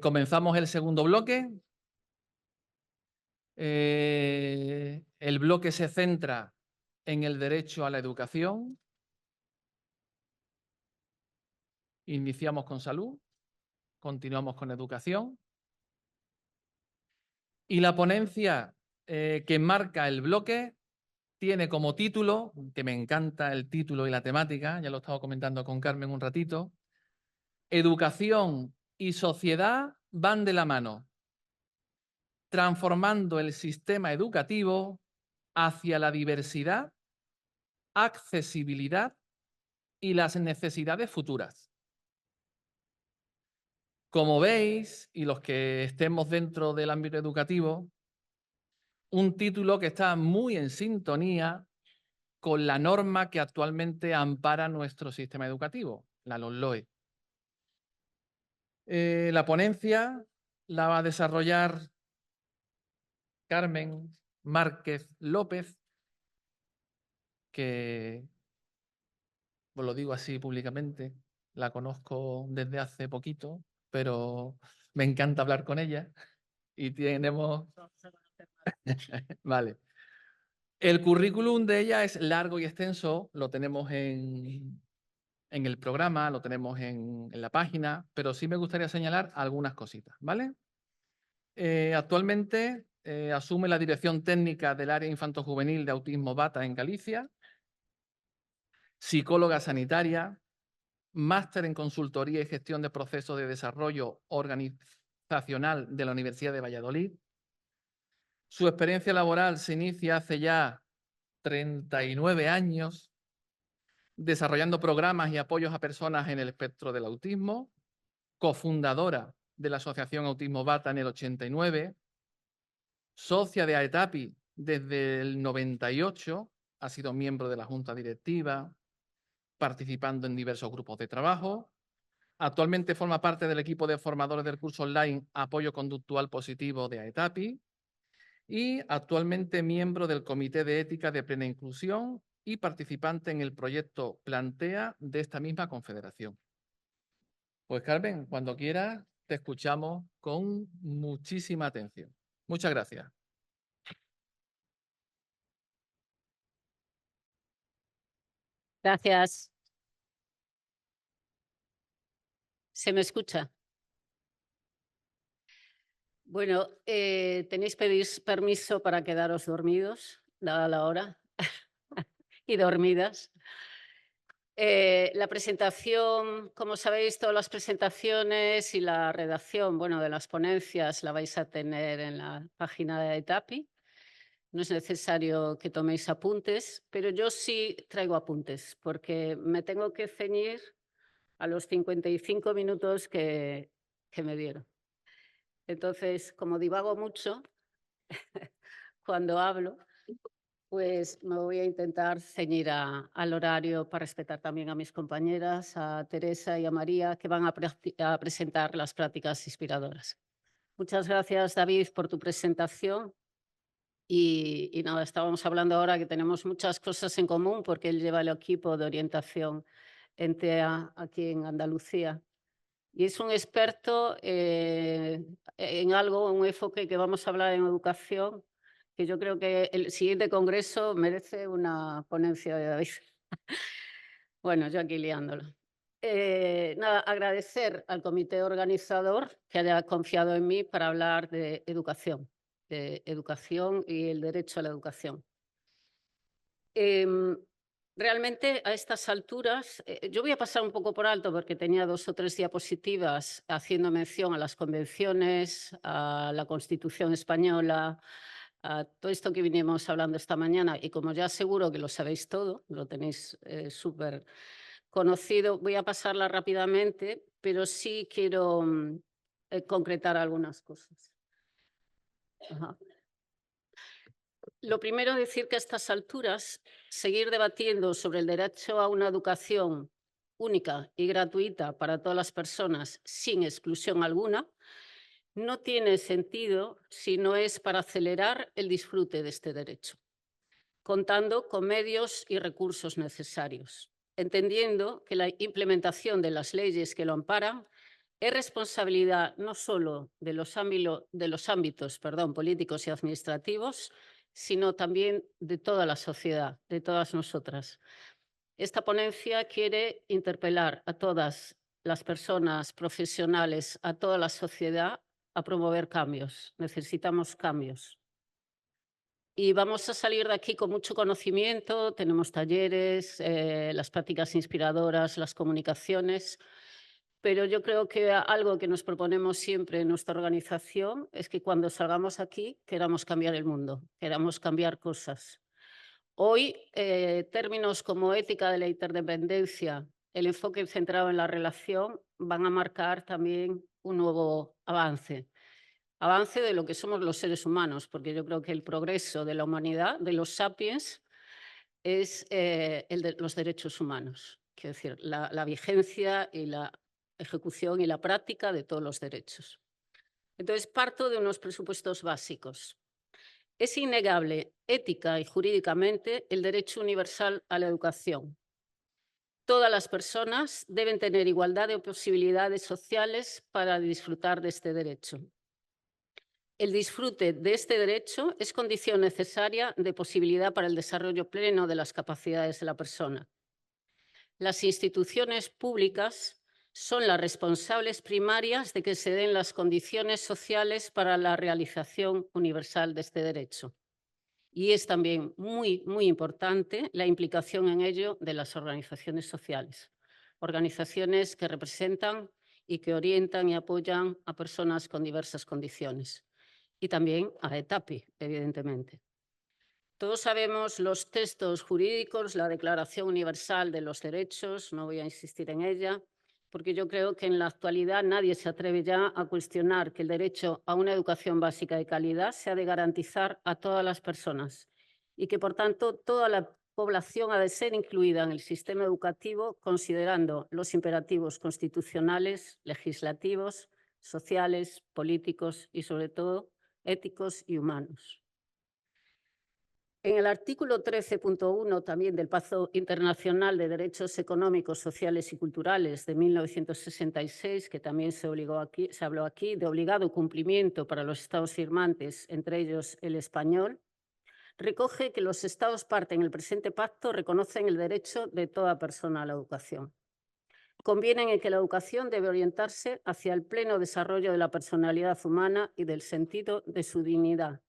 Comenzamos el segundo bloque. El bloque se centra en el derecho a la educación. Iniciamos con salud, continuamos con educación. Y la ponencia que marca el bloque tiene como título, que me encanta el título y la temática, ya lo he estado comentando con Carmen un ratito, Educación y sociedad van de la mano, transformando el sistema educativo hacia la diversidad, accesibilidad y las necesidades futuras. Como veis, y los que estemos dentro del ámbito educativo, un título que está muy en sintonía con la norma que actualmente ampara nuestro sistema educativo, la LOMLOE. La ponencia la va a desarrollar Carmen Márquez López, que, os lo digo así públicamente, la conozco desde hace poquito, pero me encanta hablar con ella y tenemos... Vale. El currículum de ella es largo y extenso, lo tenemos en el programa, lo tenemos en la página, pero sí me gustaría señalar algunas cositas, ¿vale? Actualmente asume la dirección técnica del área infanto-juvenil de autismo BATA en Galicia, psicóloga sanitaria, máster en consultoría y gestión de procesos de desarrollo organizacional de la Universidad de Valladolid. Su experiencia laboral se inicia hace ya 39 años, desarrollando programas y apoyos a personas en el espectro del autismo, cofundadora de la Asociación Autismo BATA en el 89, socia de AETAPI desde el 98, ha sido miembro de la Junta Directiva, participando en diversos grupos de trabajo. Actualmente forma parte del equipo de formadores del curso online Apoyo Conductual Positivo de AETAPI y actualmente miembro del Comité de Ética de Plena Inclusión y participante en el proyecto Plantea de esta misma confederación. Pues Carmen, cuando quieras, te escuchamos con muchísima atención. Muchas gracias. Gracias. ¿Se me escucha? Bueno, tenéis permiso para quedaros dormidos, dada la hora, y dormidas. La presentación, como sabéis, todas las presentaciones y la redacción, bueno, de las ponencias la vais a tener en la página de ETAPI. No es necesario que toméis apuntes, pero yo sí traigo apuntes, porque me tengo que ceñir a los 55 minutos que me dieron. Entonces, como divago mucho cuando hablo, pues me voy a intentar ceñir al horario para respetar también a mis compañeras, a Teresa y a María, que van a presentar las prácticas inspiradoras. Muchas gracias, David, por tu presentación. Y nada, estábamos hablando ahora que tenemos muchas cosas en común porque él lleva el equipo de orientación en TEA aquí en Andalucía. Y es un experto en algo, un enfoque que vamos a hablar en educación, que yo creo que el siguiente congreso merece una ponencia de David. Bueno, yo aquí liándolo. Nada, agradecer al comité organizador que haya confiado en mí para hablar de educación y el derecho a la educación. Realmente a estas alturas, yo voy a pasar un poco por alto porque tenía 2 o 3 diapositivas haciendo mención a las convenciones, a la Constitución española, a todo esto que vinimos hablando esta mañana y como ya seguro que lo sabéis todo, lo tenéis súper conocido, voy a pasarla rápidamente, pero sí quiero concretar algunas cosas. Ajá. Lo primero, decir que a estas alturas, seguir debatiendo sobre el derecho a una educación única y gratuita para todas las personas sin exclusión alguna, no tiene sentido si no es para acelerar el disfrute de este derecho, contando con medios y recursos necesarios, entendiendo que la implementación de las leyes que lo amparan es responsabilidad no solo de los ámbitos políticos y administrativos, sino también de toda la sociedad, de todas nosotras. Esta ponencia quiere interpelar a todas las personas profesionales, a toda la sociedad, a promover cambios. Necesitamos cambios. Y vamos a salir de aquí con mucho conocimiento. Tenemos talleres, las prácticas inspiradoras, las comunicaciones. Pero yo creo que algo que nos proponemos siempre en nuestra organización es que cuando salgamos aquí queramos cambiar el mundo, queramos cambiar cosas. Hoy, términos como ética de la interdependencia, el enfoque centrado en la relación, van a marcar también un nuevo avance. Avance de lo que somos los seres humanos, porque yo creo que el progreso de la humanidad, de los sapiens, es el de los derechos humanos. Quiero decir, la vigencia y la ejecución y la práctica de todos los derechos. Entonces, parto de unos presupuestos básicos. Es innegable, ética y jurídicamente, el derecho universal a la educación. Todas las personas deben tener igualdad de posibilidades sociales para disfrutar de este derecho. El disfrute de este derecho es condición necesaria de posibilidad para el desarrollo pleno de las capacidades de la persona. Las instituciones públicas son las responsables primarias de que se den las condiciones sociales para la realización universal de este derecho. Y es también muy, muy importante la implicación en ello de las organizaciones sociales, organizaciones que representan y que orientan y apoyan a personas con diversas condiciones. Y también a ETAPI, evidentemente. Todos sabemos los textos jurídicos, la Declaración Universal de los Derechos, no voy a insistir en ella, porque yo creo que en la actualidad nadie se atreve ya a cuestionar que el derecho a una educación básica de calidad se ha de garantizar a todas las personas y que, por tanto, toda la población ha de ser incluida en el sistema educativo considerando los imperativos constitucionales, legislativos, sociales, políticos y, sobre todo, éticos y humanos. En el artículo 13.1 también del Pacto Internacional de Derechos Económicos, Sociales y Culturales de 1966, que también se habló aquí, de obligado cumplimiento para los Estados firmantes, entre ellos el español, recoge que los Estados parte en el presente pacto reconocen el derecho de toda persona a la educación. Convienen en que la educación debe orientarse hacia el pleno desarrollo de la personalidad humana y del sentido de su dignidad,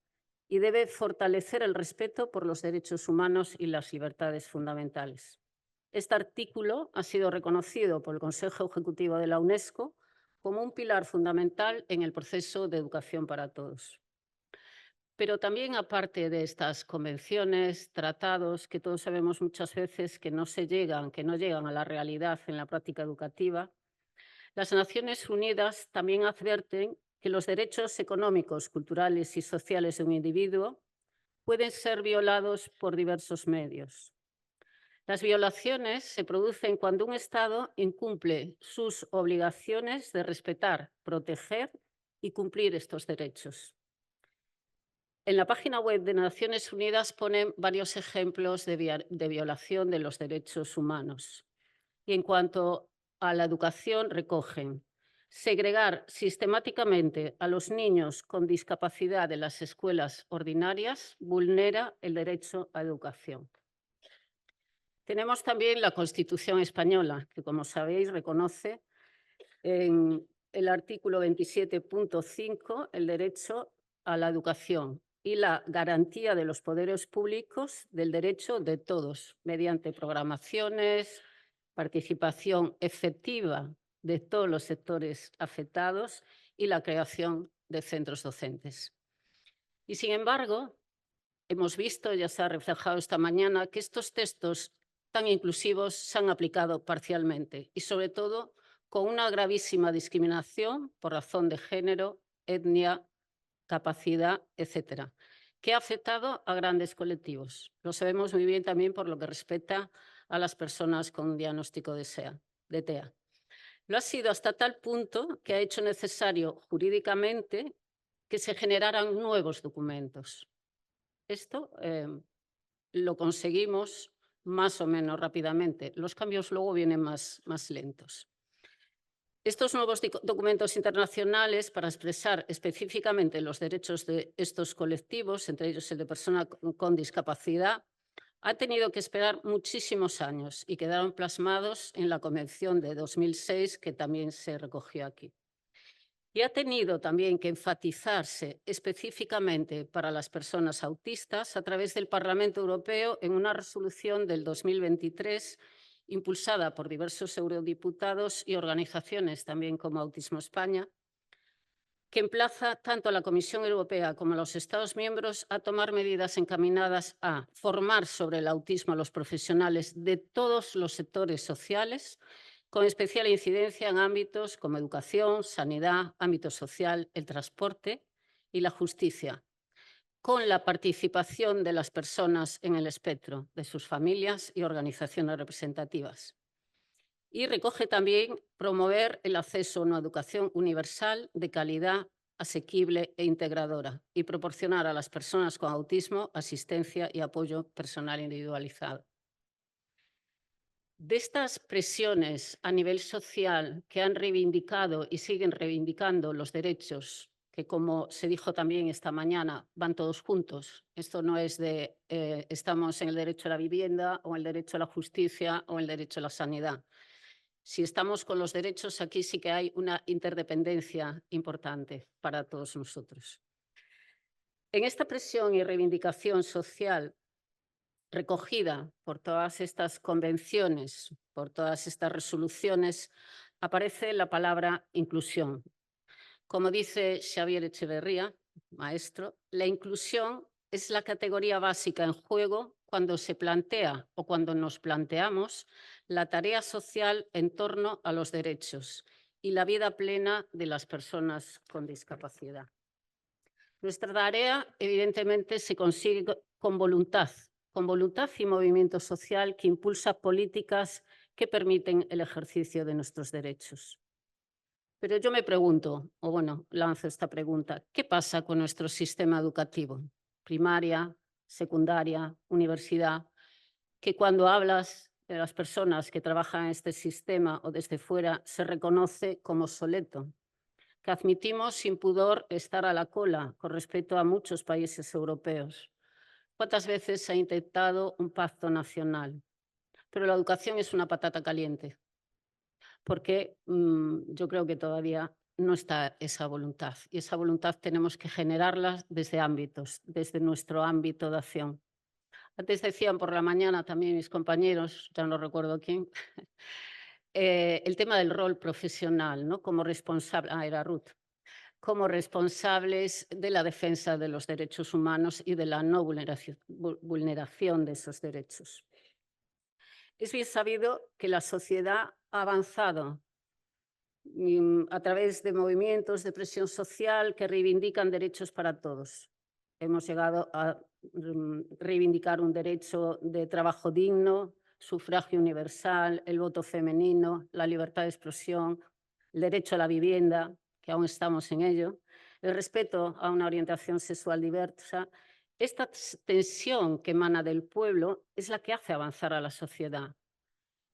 y debe fortalecer el respeto por los derechos humanos y las libertades fundamentales. Este artículo ha sido reconocido por el Consejo Ejecutivo de la UNESCO como un pilar fundamental en el proceso de educación para todos. Pero también, aparte de estas convenciones, tratados, que todos sabemos muchas veces que no llegan a la realidad en la práctica educativa, las Naciones Unidas también advierten que los derechos económicos, culturales y sociales de un individuo pueden ser violados por diversos medios. Las violaciones se producen cuando un Estado incumple sus obligaciones de respetar, proteger y cumplir estos derechos. En la página web de Naciones Unidas ponen varios ejemplos de violación de los derechos humanos. Y en cuanto a la educación, recogen segregar sistemáticamente a los niños con discapacidad de las escuelas ordinarias vulnera el derecho a educación. Tenemos también la Constitución española, que, como sabéis, reconoce en el artículo 27.5 el derecho a la educación y la garantía de los poderes públicos del derecho de todos, mediante programaciones, participación efectiva de todos los sectores afectados y la creación de centros docentes. Y, sin embargo, hemos visto, ya se ha reflejado esta mañana, que estos textos tan inclusivos se han aplicado parcialmente y, sobre todo, con una gravísima discriminación por razón de género, etnia, capacidad, etcétera, que ha afectado a grandes colectivos. Lo sabemos muy bien también por lo que respecta a las personas con diagnóstico de TEA. Lo ha sido hasta tal punto que ha hecho necesario jurídicamente que se generaran nuevos documentos. Esto lo conseguimos más o menos rápidamente. Los cambios luego vienen más lentos. Estos nuevos documentos internacionales para expresar específicamente los derechos de estos colectivos, entre ellos el de personas con discapacidad, han tenido que esperar muchísimos años y quedaron plasmados en la Convención de 2006, que también se recogió aquí. Y ha tenido también que enfatizarse específicamente para las personas autistas a través del Parlamento Europeo en una resolución del 2023 impulsada por diversos eurodiputados y organizaciones también como Autismo España, que emplaza tanto a la Comisión Europea como a los Estados miembros a tomar medidas encaminadas a formar sobre el autismo a los profesionales de todos los sectores sociales, con especial incidencia en ámbitos como educación, sanidad, ámbito social, el transporte y la justicia, con la participación de las personas en el espectro, de sus familias y organizaciones representativas. Y recoge también promover el acceso a una educación universal, de calidad, asequible e integradora, y proporcionar a las personas con autismo asistencia y apoyo personal individualizado. De estas presiones a nivel social que han reivindicado y siguen reivindicando los derechos, que como se dijo también esta mañana, van todos juntos. Esto no es de estamos en el derecho a la vivienda o en el derecho a la justicia o en el derecho a la sanidad. Si estamos con los derechos, aquí sí que hay una interdependencia importante para todos nosotros. En esta presión y reivindicación social recogida por todas estas convenciones, por todas estas resoluciones, aparece la palabra inclusión. Como dice Xavier Echeverría, maestro, la inclusión es la categoría básica en juego cuando se plantea o cuando nos planteamos la tarea social en torno a los derechos y la vida plena de las personas con discapacidad. Nuestra tarea, evidentemente, se consigue con voluntad y movimiento social que impulsa políticas que permiten el ejercicio de nuestros derechos. Pero yo me pregunto, o bueno, lanzo esta pregunta, ¿qué pasa con nuestro sistema educativo? Primaria, secundaria, universidad, que cuando hablas de las personas que trabajan en este sistema o desde fuera se reconoce como obsoleto, que admitimos sin pudor estar a la cola con respecto a muchos países europeos. ¿Cuántas veces se ha intentado un pacto nacional? Pero la educación es una patata caliente, porque yo creo que todavía no está esa voluntad. Y esa voluntad tenemos que generarla desde ámbitos, desde nuestro ámbito de acción. Antes decían por la mañana también mis compañeros, ya no recuerdo quién, el tema del rol profesional, ¿no? Como responsable, era Ruth, como responsables de la defensa de los derechos humanos y de la no vulneración de esos derechos. Es bien sabido que la sociedad ha avanzado a través de movimientos de presión social que reivindican derechos para todos. Hemos llegado a reivindicar un derecho de trabajo digno, sufragio universal, el voto femenino, la libertad de expresión, el derecho a la vivienda, que aún estamos en ello, el respeto a una orientación sexual diversa. Esta tensión que emana del pueblo es la que hace avanzar a la sociedad.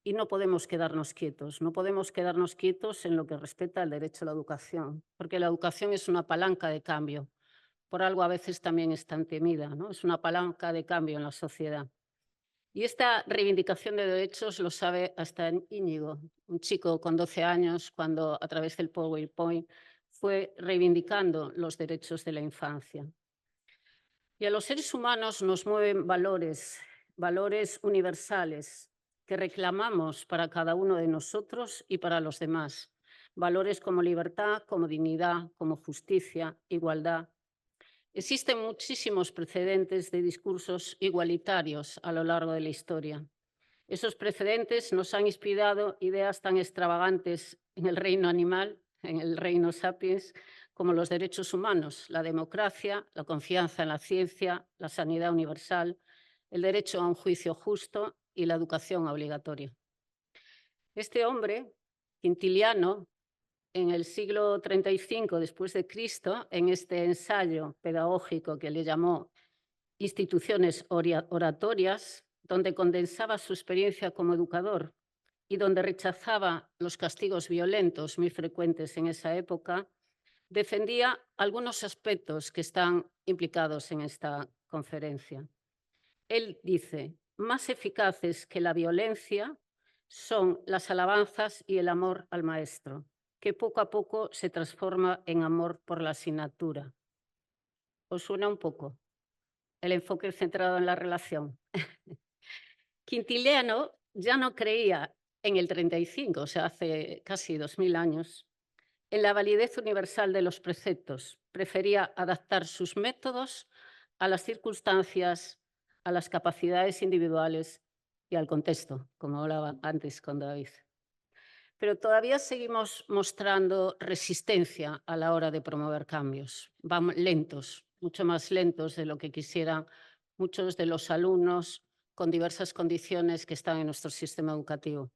Y no podemos quedarnos quietos, no podemos quedarnos quietos en lo que respecta al derecho a la educación, porque la educación es una palanca de cambio. Por algo a veces también es tan temida, ¿no? Es una palanca de cambio en la sociedad. Y esta reivindicación de derechos lo sabe hasta Íñigo, un chico con 12 años, cuando a través del PowerPoint fue reivindicando los derechos de la infancia. Y a los seres humanos nos mueven valores universales que reclamamos para cada uno de nosotros y para los demás. Valores como libertad, como dignidad, como justicia, igualdad. Existen muchísimos precedentes de discursos igualitarios a lo largo de la historia. Esos precedentes nos han inspirado ideas tan extravagantes en el reino animal, en el reino sapiens, como los derechos humanos, la democracia, la confianza en la ciencia, la sanidad universal, el derecho a un juicio justo y la educación obligatoria. Este hombre, Quintiliano, en el siglo 35 después de Cristo, en este ensayo pedagógico que le llamó Instituciones oratorias, donde condensaba su experiencia como educador y donde rechazaba los castigos violentos muy frecuentes en esa época, defendía algunos aspectos que están implicados en esta conferencia. Él dice, más eficaces que la violencia son las alabanzas y el amor al maestro, que poco a poco se transforma en amor por la asignatura. ¿Os suena un poco? El enfoque centrado en la relación. Quintiliano ya no creía en el 35, o sea, hace casi 2000 años, en la validez universal de los preceptos. Prefería adaptar sus métodos a las circunstancias, a las capacidades individuales y al contexto, como hablaba antes con David. Pero todavía seguimos mostrando resistencia a la hora de promover cambios. Van lentos, mucho más lentos de lo que quisieran muchos de los alumnos con diversas condiciones que están en nuestro sistema educativo.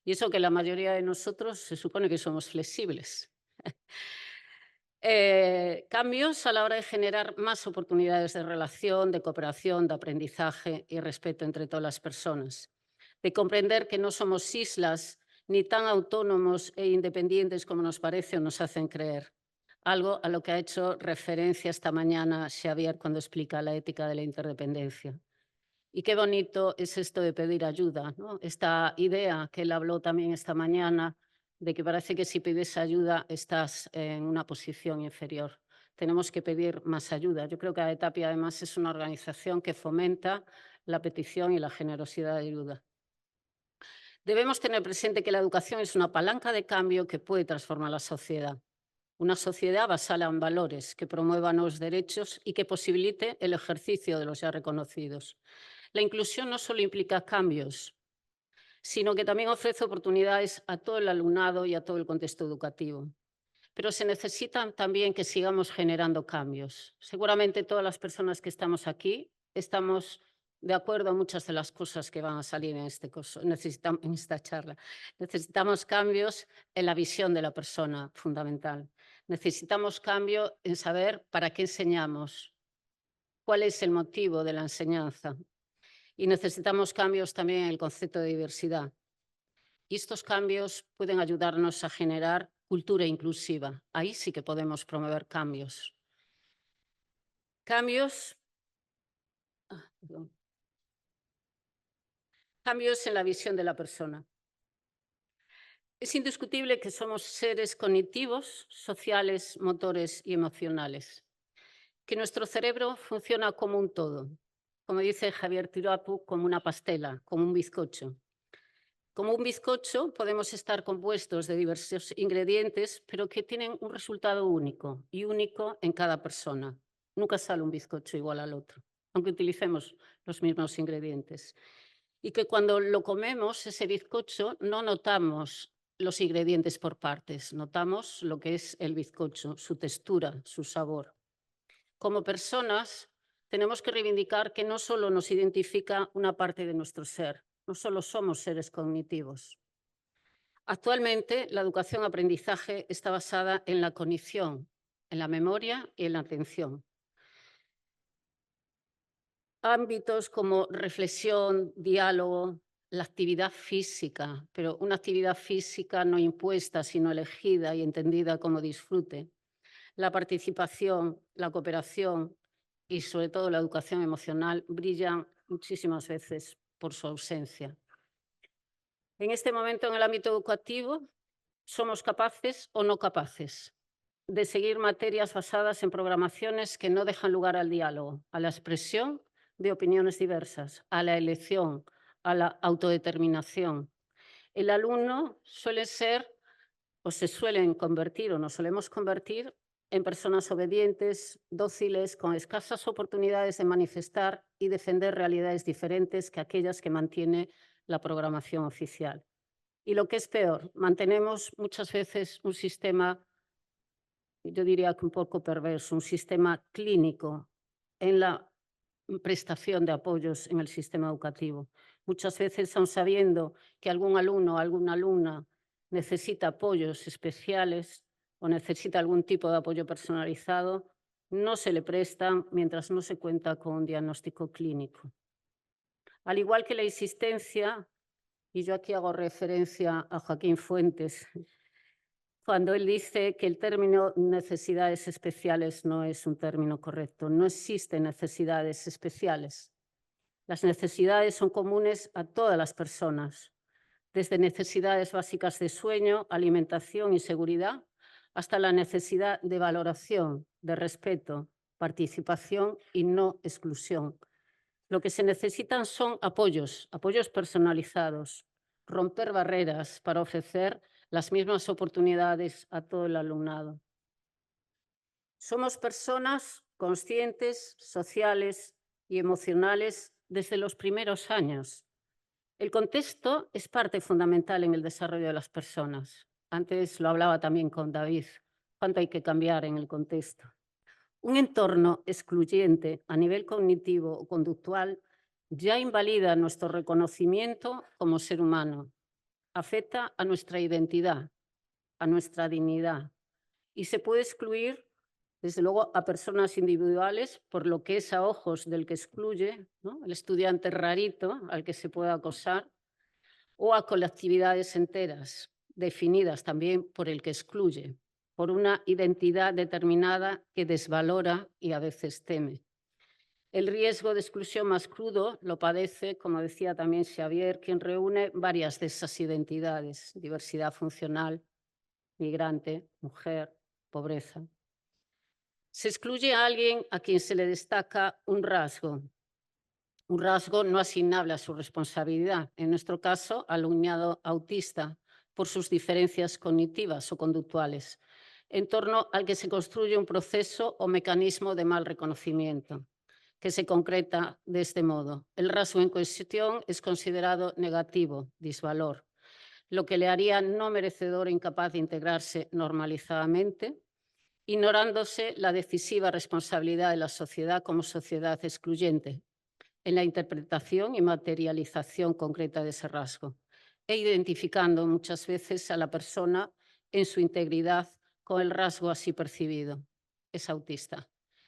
Y eso que la mayoría de nosotros se supone que somos flexibles. Cambios a la hora de generar más oportunidades de relación, de cooperación, de aprendizaje y respeto entre todas las personas. De comprender que no somos islas ni tan autónomos e independientes como nos parece o nos hacen creer. Algo a lo que ha hecho referencia esta mañana Xavier cuando explica la ética de la interdependencia. Y qué bonito es esto de pedir ayuda, ¿no? Esta idea que él habló también esta mañana de que parece que si pides ayuda estás en una posición inferior. Tenemos que pedir más ayuda. Yo creo que AETAPI además es una organización que fomenta la petición y la generosidad de ayuda. Debemos tener presente que la educación es una palanca de cambio que puede transformar la sociedad. Una sociedad basada en valores, que promueva nuevos derechos y que posibilite el ejercicio de los ya reconocidos. La inclusión no solo implica cambios, sino que también ofrece oportunidades a todo el alumnado y a todo el contexto educativo. Pero se necesitan también que sigamos generando cambios. Seguramente todas las personas que estamos aquí estamos de acuerdo en muchas de las cosas que van a salir en en esta charla. Necesitamos cambios en la visión de la persona, fundamental. Necesitamos cambio en saber para qué enseñamos, cuál es el motivo de la enseñanza. Y necesitamos cambios también en el concepto de diversidad. Y estos cambios pueden ayudarnos a generar cultura inclusiva. Ahí sí que podemos promover cambios. Cambios en la visión de la persona. Es indiscutible que somos seres cognitivos, sociales, motores y emocionales, que nuestro cerebro funciona como un todo, como dice Javier Tirapu, como una pastela, como un bizcocho. Como un bizcocho podemos estar compuestos de diversos ingredientes, pero que tienen un resultado único y único en cada persona. Nunca sale un bizcocho igual al otro, aunque utilicemos los mismos ingredientes. Y que cuando lo comemos, ese bizcocho, no notamos los ingredientes por partes, notamos lo que es el bizcocho, su textura, su sabor. Como personas, tenemos que reivindicar que no solo nos identifica una parte de nuestro ser, no solo somos seres cognitivos. Actualmente, la educación-aprendizaje está basada en la cognición, en la memoria y en la atención. Ámbitos como reflexión, diálogo, la actividad física, pero una actividad física no impuesta, sino elegida y entendida como disfrute. La participación, la cooperación y sobre todo la educación emocional brillan muchísimas veces por su ausencia. En este momento, en el ámbito educativo, somos capaces o no capaces de seguir materias basadas en programaciones que no dejan lugar al diálogo, a la expresión de opiniones diversas, a la elección, a la autodeterminación. El alumno suele ser o se suelen convertir o nos solemos convertir en personas obedientes, dóciles, con escasas oportunidades de manifestar y defender realidades diferentes que aquellas que mantiene la programación oficial. Y lo que es peor, mantenemos muchas veces un sistema, yo diría que un poco perverso, un sistema clínico en la prestación de apoyos en el sistema educativo. Muchas veces, aun sabiendo que algún alumno o alguna alumna necesita apoyos especiales o necesita algún tipo de apoyo personalizado, no se le prestan mientras no se cuenta con un diagnóstico clínico. Al igual que la existencia Y yo aquí hago referencia a Joaquín Fuentes, cuando él dice que el término necesidades especiales no es un término correcto. No existen necesidades especiales. Las necesidades son comunes a todas las personas, desde necesidades básicas de sueño, alimentación y seguridad, hasta la necesidad de valoración, de respeto, participación y no exclusión. Lo que se necesitan son apoyos personalizados, romper barreras para ofrecer las mismas oportunidades a todo el alumnado. Somos personas conscientes, sociales y emocionales desde los primeros años. El contexto es parte fundamental en el desarrollo de las personas. Antes lo hablaba también con David, cuánto hay que cambiar en el contexto. Un entorno excluyente a nivel cognitivo o conductual ya invalida nuestro reconocimiento como ser humano, afecta a nuestra identidad, a nuestra dignidad y se puede excluir, desde luego, a personas individuales por lo que es a ojos del que excluye, ¿no? El estudiante rarito al que se puede acosar, o a colectividades enteras, definidas también por el que excluye, por una identidad determinada que desvalora y a veces teme. El riesgo de exclusión más crudo lo padece, como decía también Xavier, quien reúne varias de esas identidades: diversidad funcional, migrante, mujer, pobreza. Se excluye a alguien a quien se le destaca un rasgo no asignable a su responsabilidad, en nuestro caso, alumnado autista, por sus diferencias cognitivas o conductuales, en torno al que se construye un proceso o mecanismo de mal reconocimiento, que se concreta de este modo. El rasgo en cuestión es considerado negativo, disvalor, lo que le haría no merecedor e incapaz de integrarse normalizadamente, ignorándose la decisiva responsabilidad de la sociedad como sociedad excluyente en la interpretación y materialización concreta de ese rasgo, e identificando muchas veces a la persona en su integridad con el rasgo así percibido. Es autista.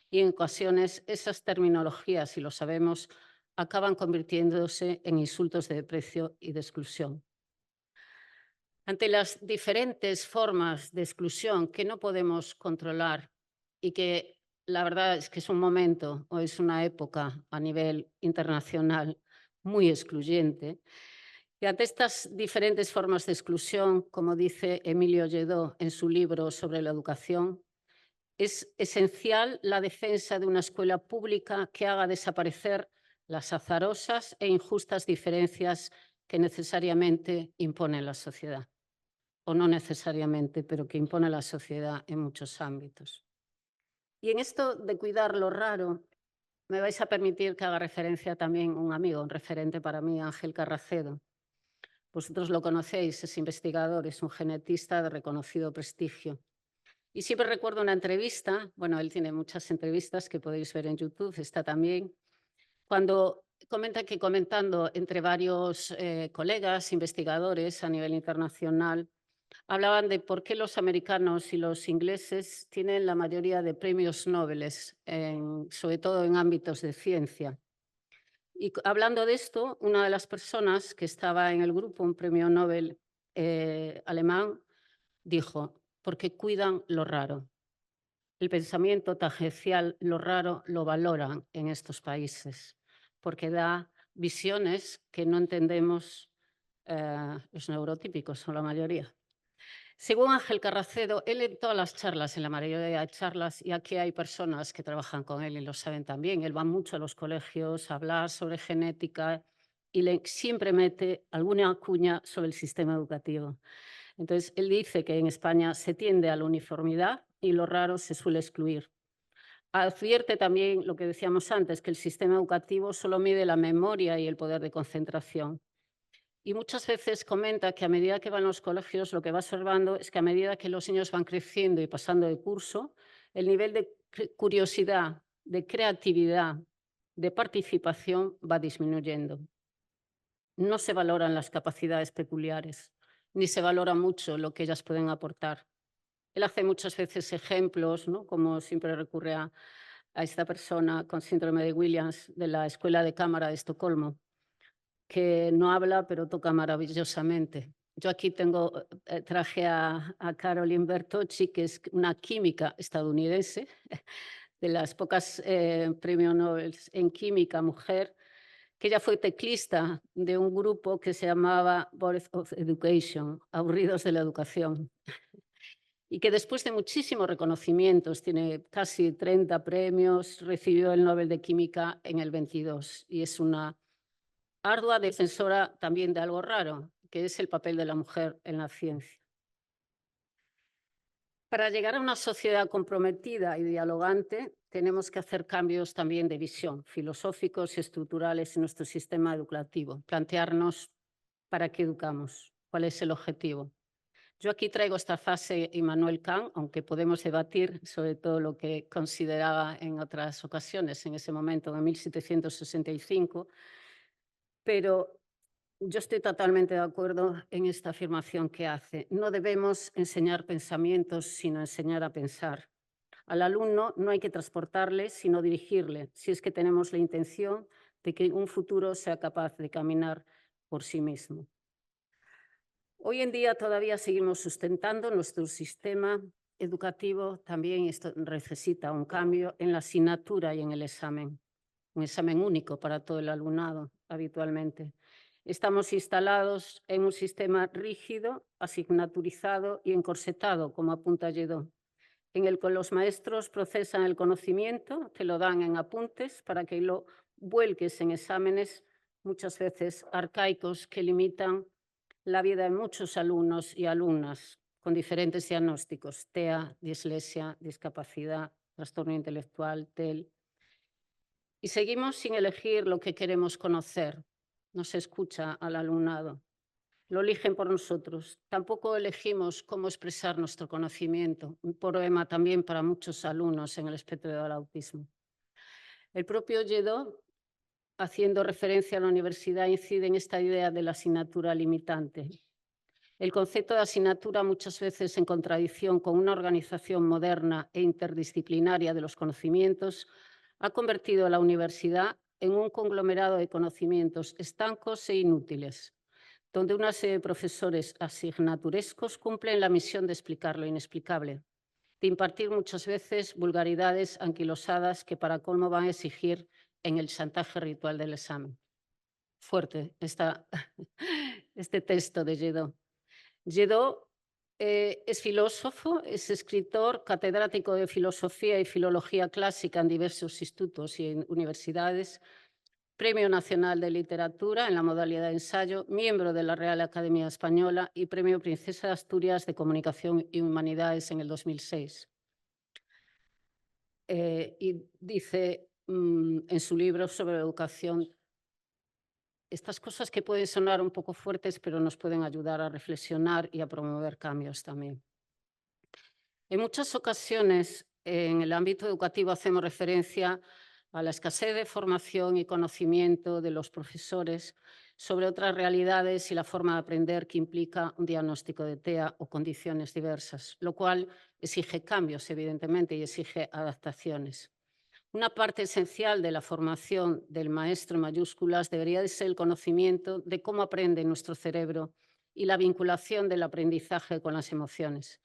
Y en ocasiones esas terminologías, y lo sabemos, acaban convirtiéndose en insultos de desprecio y de exclusión. Ante las diferentes formas de exclusión que no podemos controlar y que la verdad es que es un momento o es una época a nivel internacional muy excluyente, y ante estas diferentes formas de exclusión, como dice Emilio Lledó en su libro sobre la educación, es esencial la defensa de una escuela pública que haga desaparecer las azarosas e injustas diferencias que necesariamente impone la sociedad, o no necesariamente, pero que impone la sociedad en muchos ámbitos. Y en esto de cuidar lo raro, me vais a permitir que haga referencia también a un amigo, un referente para mí, Ángel Carracedo. Vosotros lo conocéis, es investigador, es un genetista de reconocido prestigio. Y siempre recuerdo una entrevista, bueno, él tiene muchas entrevistas que podéis ver en YouTube, está también, cuando comenta que comentando entre varios colegas, investigadores a nivel internacional, hablaban de por qué los americanos y los ingleses tienen la mayoría de premios Nobel, sobre todo en ámbitos de ciencia. Y hablando de esto, una de las personas que estaba en el grupo, un premio Nobel alemán, dijo: porque cuidan lo raro. El pensamiento tangencial, lo raro, lo valoran en estos países, porque da visiones que no entendemos los neurotípicos, o la mayoría. Según Ángel Carracedo, él en todas las charlas, en la mayoría de charlas, y aquí hay personas que trabajan con él y lo saben también, él va mucho a los colegios a hablar sobre genética y siempre mete alguna cuña sobre el sistema educativo. Entonces, él dice que en España se tiende a la uniformidad y lo raro se suele excluir. Advierte también lo que decíamos antes, que el sistema educativo solo mide la memoria y el poder de concentración. Y muchas veces comenta que a medida que van los colegios, lo que va observando es que a medida que los niños van creciendo y pasando de curso, el nivel de curiosidad, de creatividad, de participación va disminuyendo. No se valoran las capacidades peculiares, ni se valora mucho lo que ellas pueden aportar. Él hace muchas veces ejemplos, ¿no? Como siempre recurre a esta persona con síndrome de Williams de la Escuela de Cámara de Estocolmo, que no habla, pero toca maravillosamente. Yo aquí traje a Caroline Bertocci, que es una química estadounidense, de las pocas premios Nobel en química mujer, que ella fue teclista de un grupo que se llamaba Bored of Education, Aburridos de la Educación, y que después de muchísimos reconocimientos, tiene casi 30 premios, recibió el Nobel de Química en el 22 y es una ardua defensora también de algo raro, que es el papel de la mujer en la ciencia. Para llegar a una sociedad comprometida y dialogante, tenemos que hacer cambios también de visión, filosóficos y estructurales en nuestro sistema educativo, plantearnos para qué educamos, cuál es el objetivo. Yo aquí traigo esta frase de Immanuel Kant, aunque podemos debatir sobre todo lo que consideraba en otras ocasiones, en ese momento, en 1765, pero yo estoy totalmente de acuerdo en esta afirmación que hace. No debemos enseñar pensamientos, sino enseñar a pensar. Al alumno no hay que transportarle, sino dirigirle, si es que tenemos la intención de que en un futuro sea capaz de caminar por sí mismo. Hoy en día todavía seguimos sustentando nuestro sistema educativo, también esto necesita un cambio en la asignatura y en el examen, un examen único para todo el alumnado habitualmente. Estamos instalados en un sistema rígido, asignaturizado y encorsetado, como apunta Lledó, en el que los maestros procesan el conocimiento, te lo dan en apuntes para que lo vuelques en exámenes, muchas veces arcaicos, que limitan la vida de muchos alumnos y alumnas con diferentes diagnósticos, TEA, dislexia, discapacidad, trastorno intelectual, TEL. Y seguimos sin elegir lo que queremos conocer. No se escucha al alumnado. Lo eligen por nosotros. Tampoco elegimos cómo expresar nuestro conocimiento. Un problema también para muchos alumnos en el espectro del autismo. El propio Lledó, haciendo referencia a la universidad, incide en esta idea de la asignatura limitante. El concepto de asignatura, muchas veces en contradicción con una organización moderna e interdisciplinaria de los conocimientos, ha convertido a la universidad en un conglomerado de conocimientos estancos e inútiles, donde una serie de profesores asignaturescos cumplen la misión de explicar lo inexplicable, de impartir muchas veces vulgaridades anquilosadas que para colmo van a exigir en el chantaje ritual del examen. Fuerte este texto de Lledó. Lledó es filósofo, es escritor, catedrático de filosofía y filología clásica en diversos institutos y en universidades, Premio Nacional de Literatura en la modalidad de ensayo, miembro de la Real Academia Española y Premio Princesa de Asturias de Comunicación y Humanidades en el 2006. Y dice en su libro sobre educación estas cosas que pueden sonar un poco fuertes, pero nos pueden ayudar a reflexionar y a promover cambios también. En muchas ocasiones, en el ámbito educativo, hacemos referencia a la escasez de formación y conocimiento de los profesores sobre otras realidades y la forma de aprender que implica un diagnóstico de TEA o condiciones diversas, lo cual exige cambios, evidentemente, y exige adaptaciones. Una parte esencial de la formación del maestro en mayúsculas debería de ser el conocimiento de cómo aprende nuestro cerebro y la vinculación del aprendizaje con las emociones.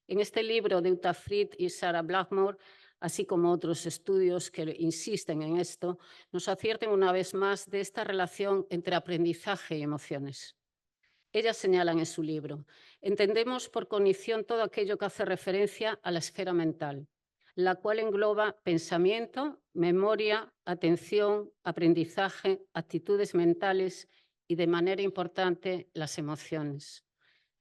En este libro de Uta Frith y Sarah Blackmore, así como otros estudios que insisten en esto, nos advierten una vez más de esta relación entre aprendizaje y emociones. Ellas señalan en su libro: entendemos por cognición todo aquello que hace referencia a la esfera mental, la cual engloba pensamiento, memoria, atención, aprendizaje, actitudes mentales y, de manera importante, las emociones.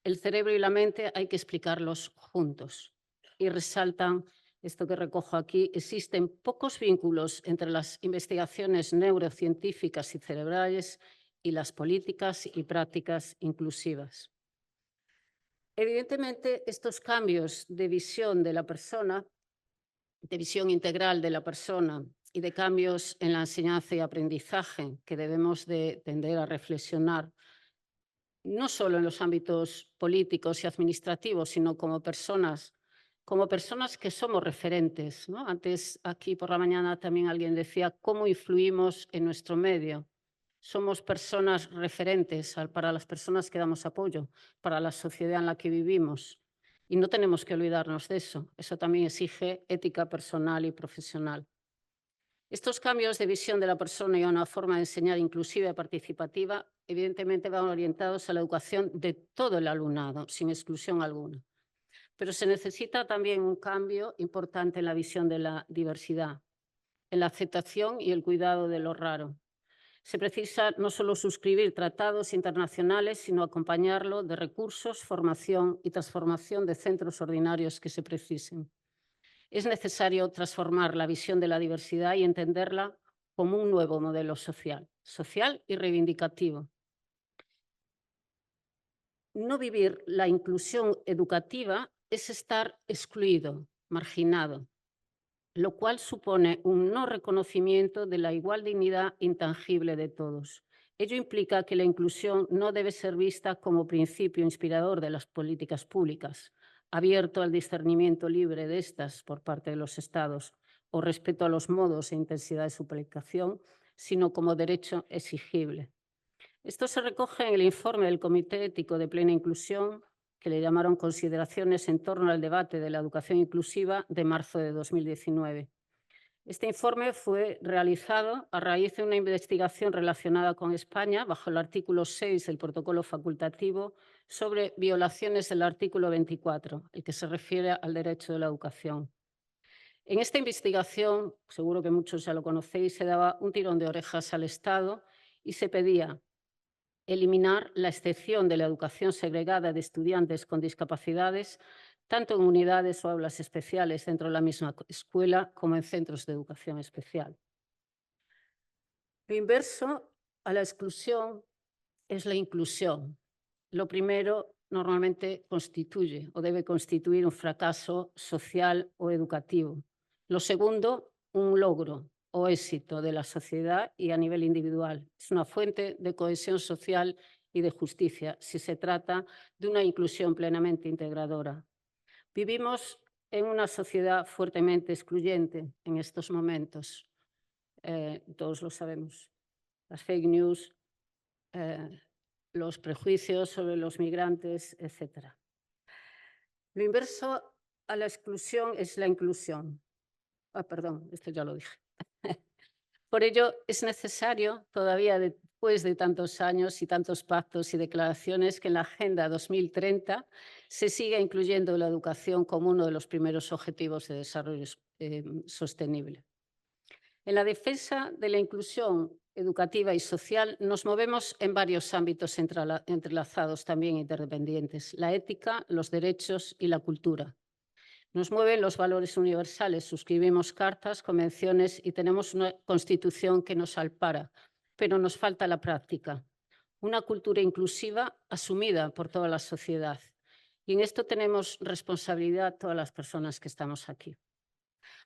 El cerebro y la mente hay que explicarlos juntos. Y resaltan esto que recojo aquí: existen pocos vínculos entre las investigaciones neurocientíficas y cerebrales y las políticas y prácticas inclusivas. Evidentemente, estos cambios de visión de la persona, de visión integral de la persona y de cambios en la enseñanza y aprendizaje que debemos de tender a reflexionar, no solo en los ámbitos políticos y administrativos, sino como personas que somos referentes, ¿no? Antes, aquí por la mañana, también alguien decía cómo influimos en nuestro medio. Somos personas referentes para las personas que damos apoyo, para la sociedad en la que vivimos. Y no tenemos que olvidarnos de eso. Eso también exige ética personal y profesional. Estos cambios de visión de la persona y a una forma de enseñar inclusiva y participativa, evidentemente van orientados a la educación de todo el alumnado, sin exclusión alguna. Pero se necesita también un cambio importante en la visión de la diversidad, en la aceptación y el cuidado de lo raro. Se precisa no solo suscribir tratados internacionales, sino acompañarlo de recursos, formación y transformación de centros ordinarios que se precisen. Es necesario transformar la visión de la diversidad y entenderla como un nuevo modelo social y reivindicativo. No vivir la inclusión educativa es estar excluido, marginado, lo cual supone un no reconocimiento de la igual dignidad intangible de todos. Ello implica que la inclusión no debe ser vista como principio inspirador de las políticas públicas, abierto al discernimiento libre de estas por parte de los Estados o respeto a los modos e intensidad de su aplicación, sino como derecho exigible. Esto se recoge en el informe del Comité Ético de Plena Inclusión, que le llamaron Consideraciones en torno al debate de la educación inclusiva, de marzo de 2019. Este informe fue realizado a raíz de una investigación relacionada con España bajo el artículo 6 del protocolo facultativo sobre violaciones del artículo 24, el que se refiere al derecho de la educación. En esta investigación, seguro que muchos ya lo conocéis, se daba un tirón de orejas al Estado y se pedía eliminar la excepción de la educación segregada de estudiantes con discapacidades, tanto en unidades o aulas especiales dentro de la misma escuela como en centros de educación especial. Lo inverso a la exclusión es la inclusión. Lo primero normalmente constituye o debe constituir un fracaso social o educativo. Lo segundo, un logro o éxito de la sociedad y a nivel individual. Es una fuente de cohesión social y de justicia si se trata de una inclusión plenamente integradora. Vivimos en una sociedad fuertemente excluyente en estos momentos. Todos lo sabemos. Las fake news, los prejuicios sobre los migrantes, etc. Lo inverso a la exclusión es la inclusión. Perdón, esto ya lo dije. Por ello, es necesario, todavía después de tantos años y tantos pactos y declaraciones, que en la Agenda 2030 se siga incluyendo la educación como uno de los primeros objetivos de desarrollo sostenible. En la defensa de la inclusión educativa y social nos movemos en varios ámbitos entrelazados, también interdependientes: la ética, los derechos y la cultura. Nos mueven los valores universales, suscribimos cartas, convenciones y tenemos una Constitución que nos ampara, pero nos falta la práctica. Una cultura inclusiva asumida por toda la sociedad. Y en esto tenemos responsabilidad todas las personas que estamos aquí.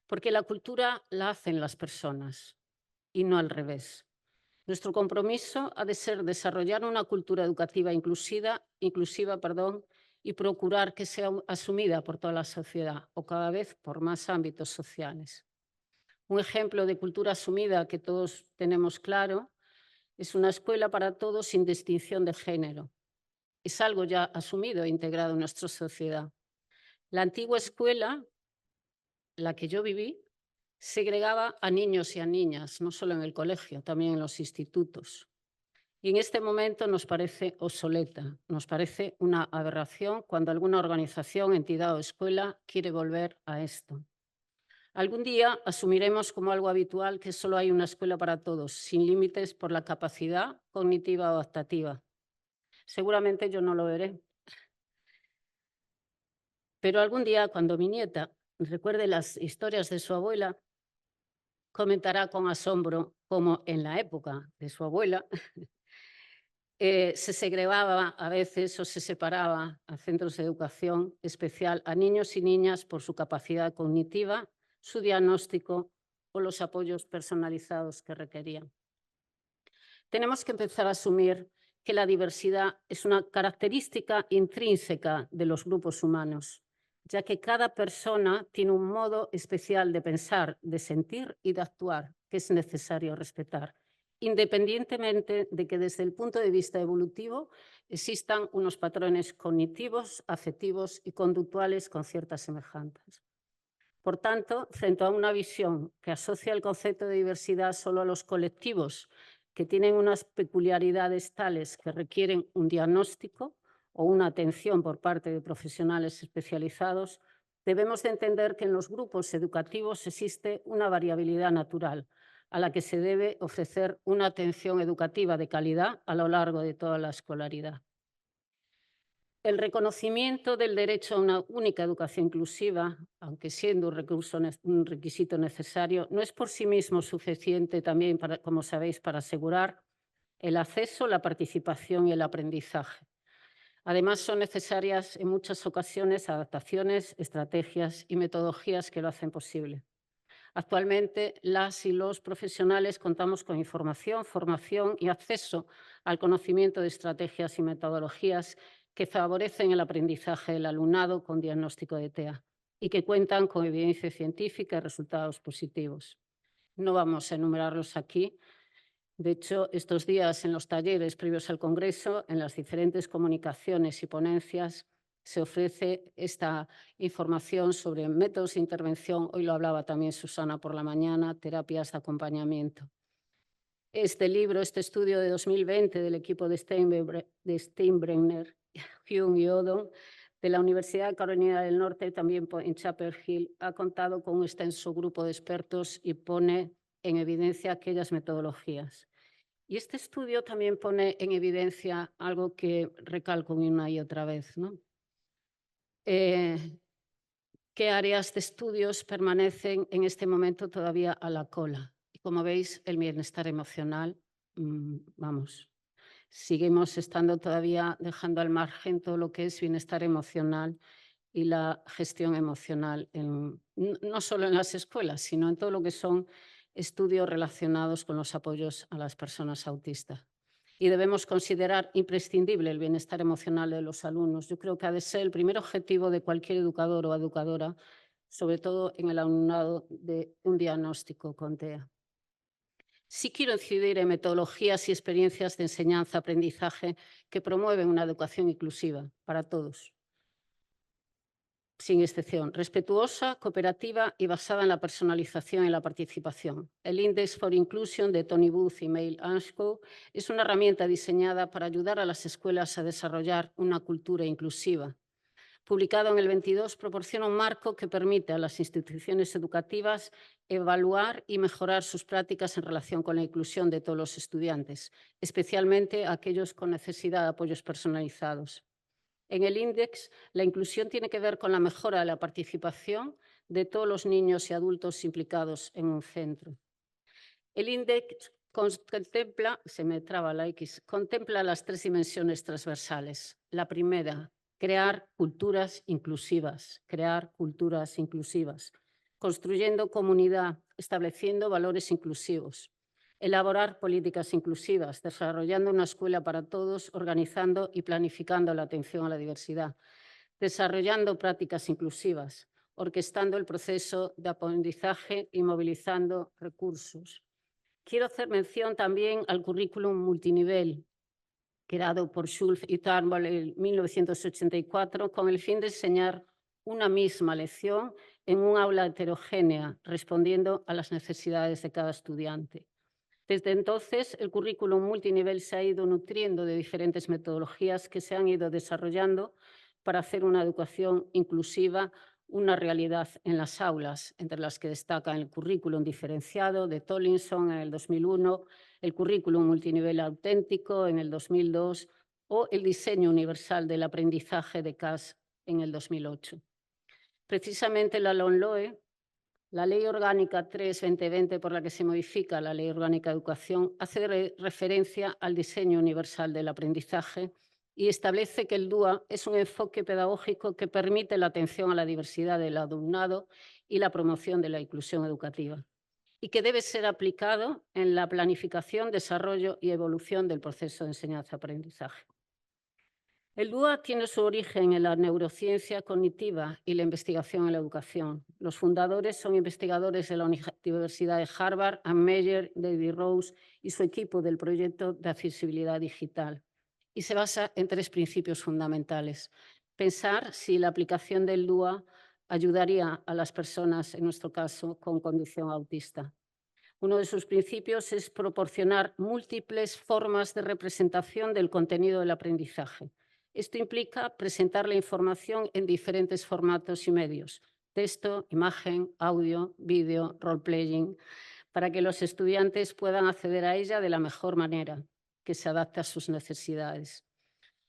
Porque la cultura la hacen las personas y no al revés. Nuestro compromiso ha de ser desarrollar una cultura educativa inclusiva, y procurar que sea asumida por toda la sociedad o cada vez por más ámbitos sociales. Un ejemplo de cultura asumida que todos tenemos claro es una escuela para todos sin distinción de género. Es algo ya asumido e integrado en nuestra sociedad. La antigua escuela, la que yo viví, segregaba a niños y a niñas, no solo en el colegio, también en los institutos. Y en este momento nos parece obsoleta, nos parece una aberración cuando alguna organización, entidad o escuela quiere volver a esto. Algún día asumiremos como algo habitual que solo hay una escuela para todos, sin límites por la capacidad cognitiva o adaptativa. Seguramente yo no lo veré. Pero algún día, cuando mi nieta recuerde las historias de su abuela, comentará con asombro cómo en la época de su abuela se segregaba a veces o se separaba a centros de educación especial a niños y niñas por su capacidad cognitiva, su diagnóstico o los apoyos personalizados que requerían. Tenemos que empezar a asumir que la diversidad es una característica intrínseca de los grupos humanos, ya que cada persona tiene un modo especial de pensar, de sentir y de actuar que es necesario respetar. independientemente de que desde el punto de vista evolutivo existan unos patrones cognitivos, afectivos y conductuales con ciertas semejanzas. Por tanto, frente a una visión que asocia el concepto de diversidad solo a los colectivos que tienen unas peculiaridades tales que requieren un diagnóstico o una atención por parte de profesionales especializados, debemos de entender que en los grupos educativos existe una variabilidad natural a la que se debe ofrecer una atención educativa de calidad a lo largo de toda la escolaridad. El reconocimiento del derecho a una única educación inclusiva, aunque siendo un requisito necesario, no es por sí mismo suficiente también, como sabéis, para asegurar el acceso, la participación y el aprendizaje. Además, son necesarias en muchas ocasiones adaptaciones, estrategias y metodologías que lo hacen posible. Actualmente, las y los profesionales contamos con información, formación y acceso al conocimiento de estrategias y metodologías que favorecen el aprendizaje del alumnado con diagnóstico de TEA y que cuentan con evidencia científica y resultados positivos. No vamos a enumerarlos aquí. De hecho, estos días en los talleres previos al Congreso, en las diferentes comunicaciones y ponencias, se ofrece esta información sobre métodos de intervención. Hoy lo hablaba también Susana por la mañana, terapias de acompañamiento. Este libro, este estudio de 2020 del equipo de Steinbrenner, Hume y Odom, de la Universidad de Carolina del Norte, también en Chapel Hill, ha contado con un extenso grupo de expertos y pone en evidencia aquellas metodologías. Y este estudio también pone en evidencia algo que recalco una y otra vez, ¿no? ¿Qué áreas de estudios permanecen en este momento todavía a la cola? Y como veis, el bienestar emocional, seguimos estando todavía dejando al margen todo lo que es bienestar emocional y la gestión emocional, no solo en las escuelas, sino en todo lo que son estudios relacionados con los apoyos a las personas autistas. Y debemos considerar imprescindible el bienestar emocional de los alumnos. Yo creo que ha de ser el primer objetivo de cualquier educador o educadora, sobre todo en el alumnado de un diagnóstico con TEA. Sí quiero incidir en metodologías y experiencias de enseñanza-aprendizaje que promueven una educación inclusiva para todos, sin excepción, respetuosa, cooperativa y basada en la personalización y la participación. El Index for Inclusion de Tony Booth y Mail Anscough es una herramienta diseñada para ayudar a las escuelas a desarrollar una cultura inclusiva. Publicado en el 22, proporciona un marco que permite a las instituciones educativas evaluar y mejorar sus prácticas en relación con la inclusión de todos los estudiantes, especialmente aquellos con necesidad de apoyos personalizados. En el índice, la inclusión tiene que ver con la mejora de la participación de todos los niños y adultos implicados en un centro. El índice contempla, contempla las tres dimensiones transversales. La primera, crear culturas inclusivas, construyendo comunidad, estableciendo valores inclusivos. Elaborar políticas inclusivas, desarrollando una escuela para todos, organizando y planificando la atención a la diversidad, desarrollando prácticas inclusivas, orquestando el proceso de aprendizaje y movilizando recursos. Quiero hacer mención también al currículum multinivel, creado por Schulz y Turnbull en 1984, con el fin de enseñar una misma lección en un aula heterogénea, respondiendo a las necesidades de cada estudiante. Desde entonces, el currículum multinivel se ha ido nutriendo de diferentes metodologías que se han ido desarrollando para hacer una educación inclusiva una realidad en las aulas, entre las que destacan el currículum diferenciado de Tollinson en el 2001, el currículum multinivel auténtico en el 2002 o el diseño universal del aprendizaje de Cass en el 2008. Precisamente la LOMLOE, la Ley Orgánica 3/2020, por la que se modifica la Ley Orgánica de Educación, hace referencia al diseño universal del aprendizaje y establece que el DUA es un enfoque pedagógico que permite la atención a la diversidad del alumnado y la promoción de la inclusión educativa, y que debe ser aplicado en la planificación, desarrollo y evolución del proceso de enseñanza-aprendizaje. El DUA tiene su origen en la neurociencia cognitiva y la investigación en la educación. Los fundadores son investigadores de la Universidad de Harvard, Ann Meyer, David Rose y su equipo del proyecto de accesibilidad digital. Y se basa en 3 principios fundamentales. Pensar si la aplicación del DUA ayudaría a las personas, en nuestro caso, con condición autista. Uno de sus principios es proporcionar múltiples formas de representación del contenido del aprendizaje. Esto implica presentar la información en diferentes formatos y medios: texto, imagen, audio, vídeo, role-playing, para que los estudiantes puedan acceder a ella de la mejor manera, que se adapte a sus necesidades.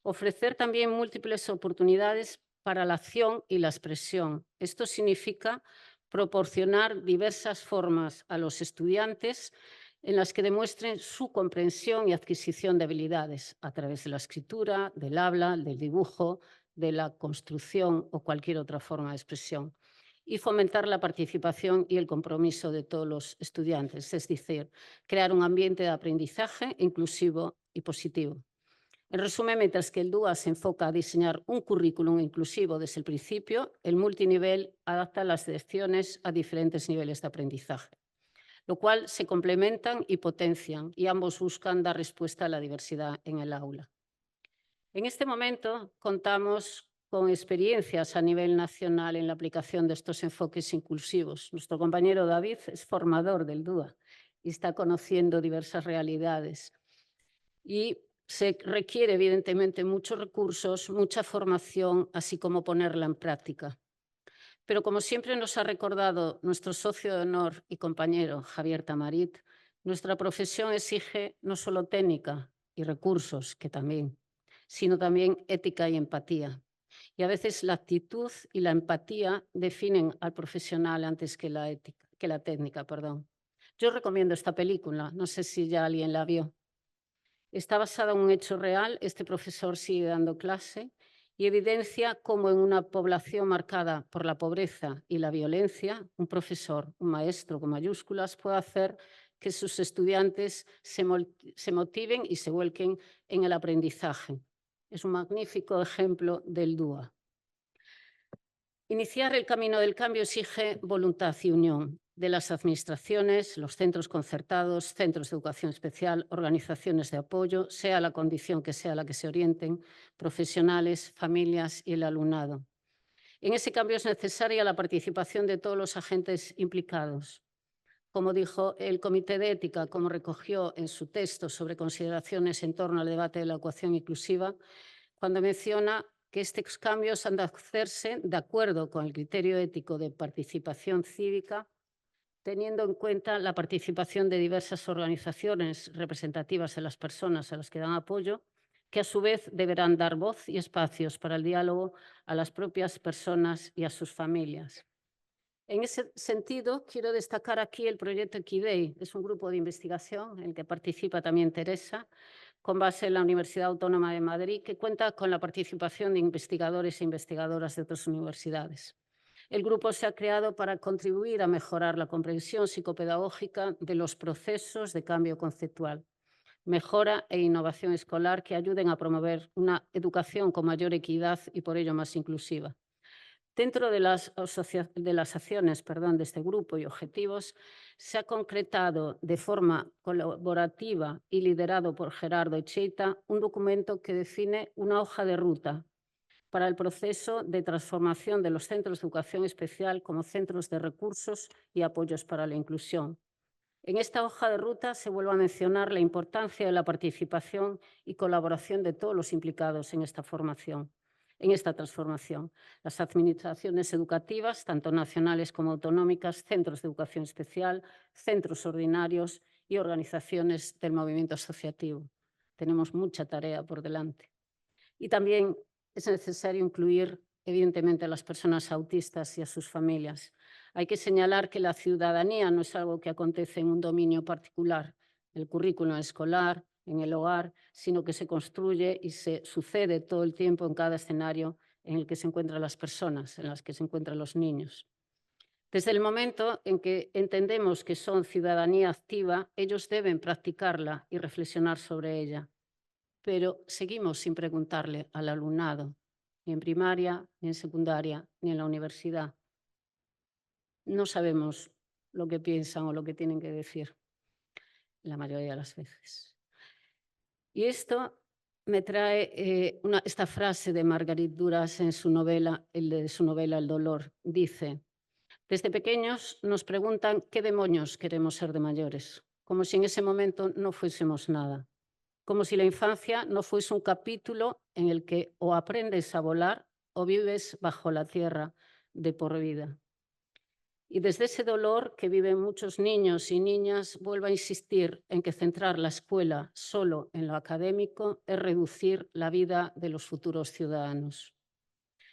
Ofrecer también múltiples oportunidades para la acción y la expresión. Esto significa proporcionar diversas formas a los estudiantes en las que demuestren su comprensión y adquisición de habilidades a través de la escritura, del habla, del dibujo, de la construcción o cualquier otra forma de expresión. Y fomentar la participación y el compromiso de todos los estudiantes, es decir, crear un ambiente de aprendizaje inclusivo y positivo. En resumen, mientras que el DUA se enfoca a diseñar un currículum inclusivo desde el principio, el multinivel adapta las lecciones a diferentes niveles de aprendizaje, lo cual se complementan y potencian, y ambos buscan dar respuesta a la diversidad en el aula. En este momento contamos con experiencias a nivel nacional en la aplicación de estos enfoques inclusivos. Nuestro compañero David es formador del DUA y está conociendo diversas realidades. Y se requiere, evidentemente, muchos recursos, mucha formación, así como ponerla en práctica. Pero como siempre nos ha recordado nuestro socio de honor y compañero Javier Tamarit, nuestra profesión exige no solo técnica y recursos, que también, sino también ética y empatía. Y a veces la actitud y la empatía definen al profesional antes que la técnica, perdón. Yo recomiendo esta película, no sé si ya alguien la vio. Está basada en un hecho real. Este profesor sigue dando clase y evidencia cómo en una población marcada por la pobreza y la violencia, un profesor, un maestro con mayúsculas, puede hacer que sus estudiantes se motiven y se vuelquen en el aprendizaje. Es un magnífico ejemplo del DUA. Iniciar el camino del cambio exige voluntad y unión de las administraciones, los centros concertados, centros de educación especial, organizaciones de apoyo, sea la condición que sea la que se orienten, profesionales, familias y el alumnado. En ese cambio es necesaria la participación de todos los agentes implicados. Como dijo el Comité de Ética, como recogió en su texto sobre consideraciones en torno al debate de la ecuación inclusiva, cuando menciona que estos cambios han de hacerse de acuerdo con el criterio ético de participación cívica, teniendo en cuenta la participación de diversas organizaciones representativas de las personas a las que dan apoyo, que a su vez deberán dar voz y espacios para el diálogo a las propias personas y a sus familias. En ese sentido, quiero destacar aquí el proyecto Equidei. Es un grupo de investigación en el que participa también Teresa, con base en la Universidad Autónoma de Madrid, que cuenta con la participación de investigadores e investigadoras de otras universidades. El grupo se ha creado para contribuir a mejorar la comprensión psicopedagógica de los procesos de cambio conceptual, mejora e innovación escolar que ayuden a promover una educación con mayor equidad y por ello más inclusiva. Dentro de las acciones de este grupo y objetivos, se ha concretado de forma colaborativa y liderado por Gerardo Echeita un documento que define una hoja de ruta para el proceso de transformación de los centros de educación especial como centros de recursos y apoyos para la inclusión. En esta hoja de ruta se vuelve a mencionar la importancia de la participación y colaboración de todos los implicados en esta formación, en esta transformación. Las administraciones educativas, tanto nacionales como autonómicas, centros de educación especial, centros ordinarios y organizaciones del movimiento asociativo. Tenemos mucha tarea por delante. Y también es necesario incluir, evidentemente, a las personas autistas y a sus familias. Hay que señalar que la ciudadanía no es algo que acontece en un dominio particular, el currículum escolar, en el hogar, sino que se construye y se sucede todo el tiempo en cada escenario en el que se encuentran las personas, en las que se encuentran los niños. Desde el momento en que entendemos que son ciudadanía activa, ellos deben practicarla y reflexionar sobre ella. pero seguimos sin preguntarle al alumnado, ni en primaria, ni en secundaria, ni en la universidad. No sabemos lo que piensan o lo que tienen que decir la mayoría de las veces. Y esto me trae esta frase de Marguerite Duras en su novela El dolor. Dice: desde pequeños nos preguntan qué demonios queremos ser de mayores, como si en ese momento no fuésemos nada, como si la infancia no fuese un capítulo en el que o aprendes a volar o vives bajo la tierra de por vida. Y desde ese dolor que viven muchos niños y niñas, vuelvo a insistir en que centrar la escuela solo en lo académico es reducir la vida de los futuros ciudadanos.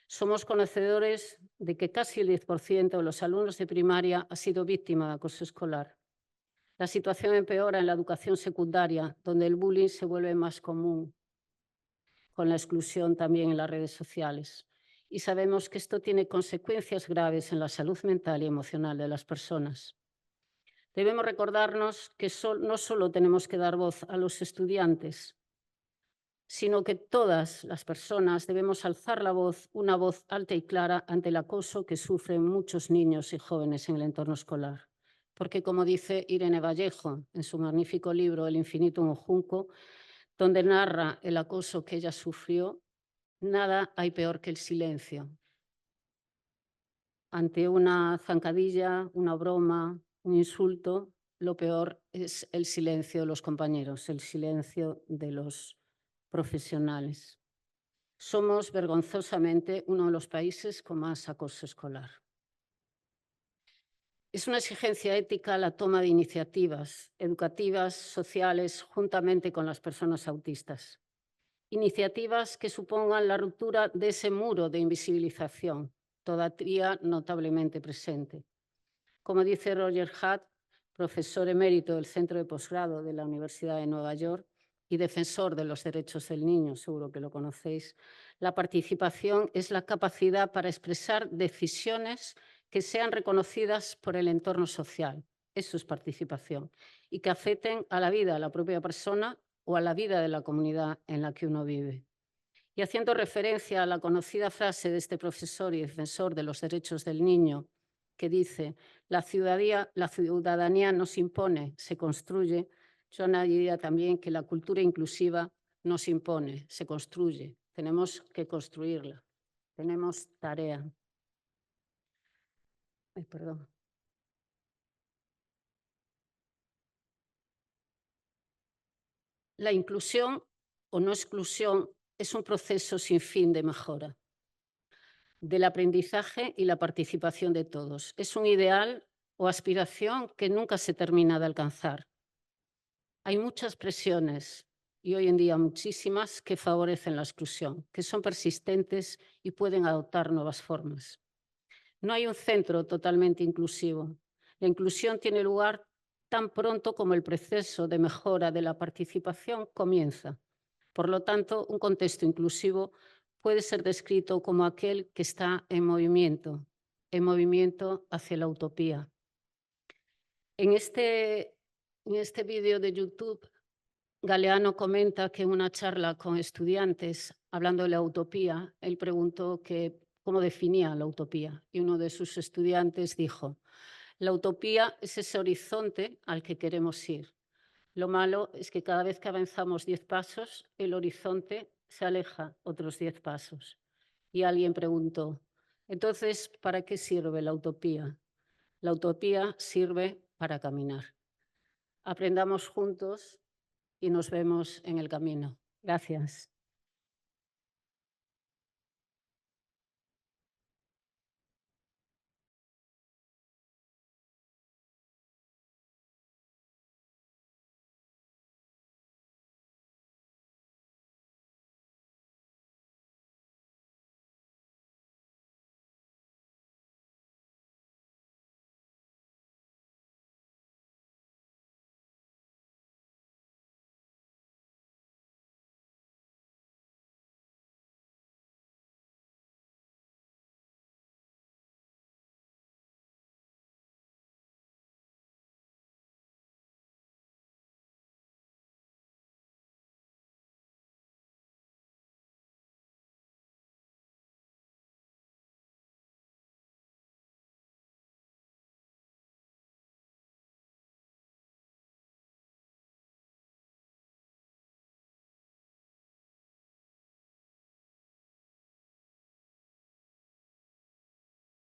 Somos conocedores de que casi el 10% de los alumnos de primaria ha sido víctima de acoso escolar. La situación empeora en la educación secundaria, donde el bullying se vuelve más común, con la exclusión también en las redes sociales. Y sabemos que esto tiene consecuencias graves en la salud mental y emocional de las personas. Debemos recordarnos que no solo tenemos que dar voz a los estudiantes, sino que todas las personas debemos alzar la voz, una voz alta y clara ante el acoso que sufren muchos niños y jóvenes en el entorno escolar. Porque, como dice Irene Vallejo en su magnífico libro El infinito en un junco, donde narra el acoso que ella sufrió, nada hay peor que el silencio. Ante una zancadilla, una broma, un insulto, lo peor es el silencio de los compañeros, el silencio de los profesionales. Somos vergonzosamente uno de los países con más acoso escolar. Es una exigencia ética la toma de iniciativas educativas, sociales, juntamente con las personas autistas. Iniciativas que supongan la ruptura de ese muro de invisibilización, todavía notablemente presente. Como dice Roger Hutt, profesor emérito del Centro de Posgrado de la Universidad de Nueva York y defensor de los derechos del niño, seguro que lo conocéis, la participación es la capacidad para expresar decisiones que sean reconocidas por el entorno social. Eso es participación. Y que afecten a la vida de la propia persona o a la vida de la comunidad en la que uno vive. Y haciendo referencia a la conocida frase de este profesor y defensor de los derechos del niño, que dice: la ciudadanía no se impone, se construye, yo añadiría también que la cultura inclusiva no se impone, se construye. Tenemos que construirla. Tenemos tarea. Ay, perdón. La inclusión o no exclusión es un proceso sin fin de mejora del aprendizaje y la participación de todos. Es un ideal o aspiración que nunca se termina de alcanzar. Hay muchas presiones y hoy en día muchísimas que favorecen la exclusión, que son persistentes y pueden adoptar nuevas formas. No hay un centro totalmente inclusivo. La inclusión tiene lugar tan pronto como el proceso de mejora de la participación comienza. Por lo tanto, un contexto inclusivo puede ser descrito como aquel que está en movimiento hacia la utopía. En este vídeo de YouTube, Galeano comenta que en una charla con estudiantes, hablando de la utopía, él preguntó cómo definía la utopía. Y uno de sus estudiantes dijo: la utopía es ese horizonte al que queremos ir. Lo malo es que cada vez que avanzamos 10 pasos, el horizonte se aleja otros 10 pasos. Y alguien preguntó: entonces, ¿para qué sirve la utopía? La utopía sirve para caminar. Aprendamos juntos y nos vemos en el camino. Gracias.